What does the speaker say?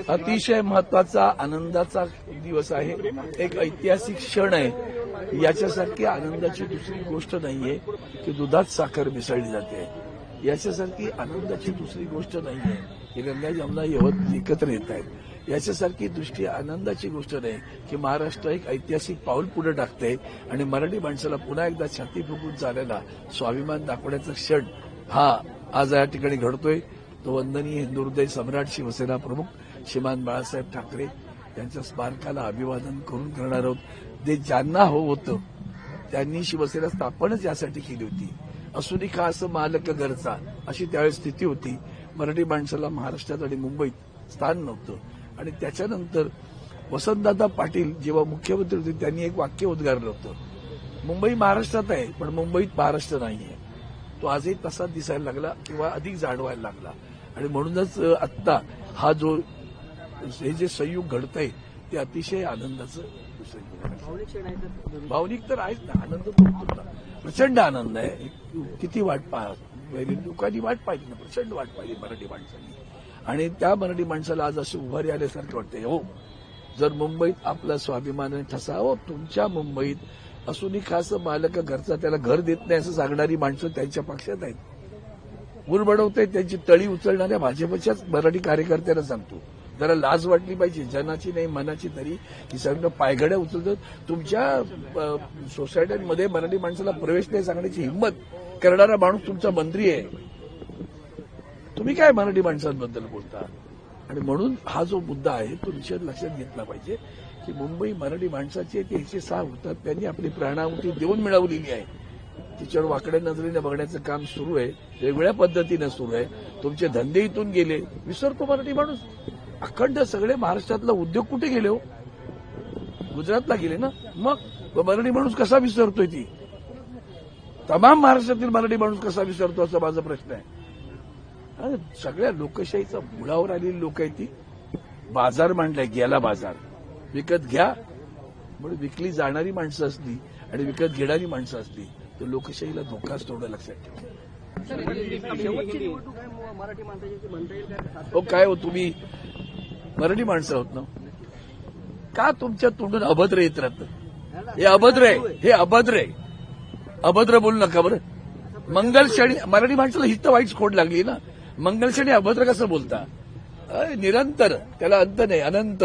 अतिशय महत्वाचा आनंदाचा दिवस आहे, एक ऐतिहासिक क्षण आहे। याच्यासारखी आनंदाची दुसरी गोष्ट नाहीये की दुधात साखर मिसळली जाते। याच्यासारखी आनंदाची दुसरी गोष्ट नाहीये की गंगा जमुना यवत एकत्र येत आहेत। याच्यासारखी दृष्टी आनंदाची गोष्ट नाही की महाराष्ट्र एक ऐतिहासिक पाऊल पुढे टाकते आणि मराठी माणसाला पुन्हा एकदा छाती फुगून चालायला स्वाभिमान दाखवण्याचा क्षण हा आज या ठिकाणी घडतोय। तो वंदनीय हिंदू हृदय सम्राट शिवसेना प्रमुख श्रीमान बाळासाहेब ठाकरे यांच्या स्मारकाला अभिवादन करून करणार आहोत। ते ज्यांना होतं त्यांनी शिवसेना स्थापनच यासाठी केली होती। असूनी का असं मालक घरचा अशी त्यावेळेस स्थिती होती। मराठी माणसाला महाराष्ट्रात आणि मुंबईत स्थान नव्हतं आणि त्याच्यानंतर वसंतदादा पाटील जेव्हा मुख्यमंत्री होते त्यांनी एक वाक्य उद्गारलं होतं, मुंबई महाराष्ट्रात आहे पण मुंबईत महाराष्ट्र नाहीये। तो आजही तसा दिसायला लागला किंवा अधिक जाणवायला लागला आणि म्हणूनच आत्ता हा जो हे जे संयुग घडतंय ते अतिशय आनंदाचं भावनिक तर आहेच ना। आनंद तो होतो ना, प्रचंड आनंद आहे। किती वाट लोकांनी वाट पाहिली ना, प्रचंड वाट पाहिली मराठी माणसांनी आणि त्या मराठी माणसाला आज असे उभारी आल्यासारखं वाटतंय। हो, जर मुंबईत आपला स्वाभिमान ठसा, हो तुमच्या मुंबईत असूनही खास मालक घरचा त्याला घर देत नाही असं सांगणारी माणसं त्यांच्या पक्षात आहेत। गुर बनवते त्यांची तळी उचलणाऱ्या भाजपच्याच मराठी कार्यकर्त्यांना सांगतो, जरा लाज वाटली पाहिजे, जनाची नाही मनाची तरी की सगळं पायघड्या उचलतात। तुमच्या सोसायट्यांमध्ये मराठी माणसाला प्रवेश नाही सांगण्याची हिंमत करणारा माणूस तुमचा मंत्री आहे। तुम्ही काय मराठी माणसांबद्दल बोलता? आणि म्हणून हा जो मुद्दा आहे तो निश्चित लक्षात घेतला पाहिजे की मुंबई मराठी माणसाची 106 होतात, त्यांनी आपली प्राणाहुती देऊन मिळवलेली आहे। तिच्यावर वाकड्या नजरेने बघण्याचं काम सुरू आहे, वेगवेगळ्या पद्धतीनं सुरू आहे। तुमचे धंदे इथून गेले, विसरतो मराठी माणूस। अखंड सगळे महाराष्ट्रातला उद्योग कुठे गेले हो? गुजरातला गेले ना। मग मराठी माणूस कसा विसरतोय? ती तमाम महाराष्ट्रातील मराठी माणूस कसा विसरतो असा माझा प्रश्न आहे। सगळ्या लोकशाहीचा मुळावर आलेली लोक आहे ती। बाजार मांडलाय, गेला बाजार विकत घ्या म्हणून विकली जाणारी माणसं असली आणि विकत घेणारी माणसं असली तर लोकशाहीला धोका असतो, लक्षात ठेवा। हो काय हो, तुम्ही मराठी माणसं आहोत ना, का तुमच्या तोंडून अभद्र येत राहतं? हे अभद्र आहे, हे अभद्र आहे। अभद्र बोलू नका बरं। मंगलक्षणी मराठी माणसाला हित वाईट खोड लागली ना, मंगलक्षणी अभद्र कसं बोलता? निरंतर, त्याला अंत नाही, अनंत।